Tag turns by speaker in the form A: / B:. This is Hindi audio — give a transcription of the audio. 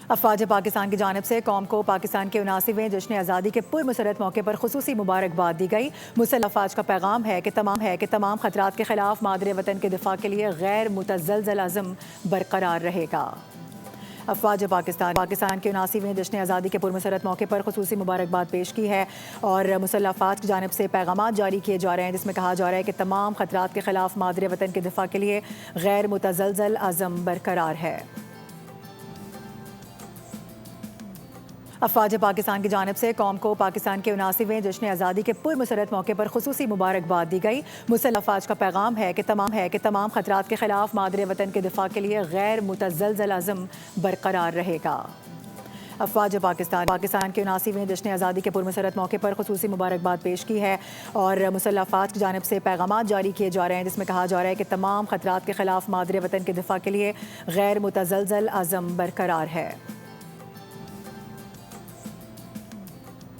A: अफवाज पाकिस्तान की जानिब से कौम को पाकिस्तान के 79वें जश्न आज़ादी के पुरमसरत मौके पर खुसूसी मुबारकबाद दी गई। मुसल्लह अफवाज का पैगाम है कि तमाम खतरात के खिलाफ मादरे वतन के दिफा के लिए गैर मुतज़लज़ल अज़्म बरकरार रहेगा। अफवाज पाकिस्तान के 79वें जश्न आज़ादी के पुरमसरत मौके पर खुसूसी मुबारकबाद पेश की है और मुसल्लह अफवाज की जानिब से पैगाम जारी किए जा रहे हैं, जिसमें कहा जा रहा है कि तमाम खतरात के खिलाफ मादरे वतन के दिफा के लिए गैर मुतज़लज़ल अज़्म बरकरार है। अफवाज पाकिस्तान की जानिब से कौम को पाकिस्तान के 79वें जश्न आज़ादी के पुरमसरत मौके पर खुसूसी मुबारकबाद दी गई। मुसल्लह अफवाज का पैगाम है कि तमाम खतरात के खिलाफ मादरे वतन के दिफा के लिए गैर मुतज़लज़ल अज़्म बरकरार रहेगा। अफवाज पाकिस्तान के 79वें जश्न आज़ादी के पुरमसरत मौके पर खुसूसी मुबारकबाद पेश की है और मुसल्लह अफवाज की जानिब से पैगाम जारी किए जा रहे हैं, जिसमें कहा जा रहा है कि तमाम खतरात के खिलाफ मादरे वतन के दिफा के लिए गैर मुतज़लज़ल अज़्म बरकरार है।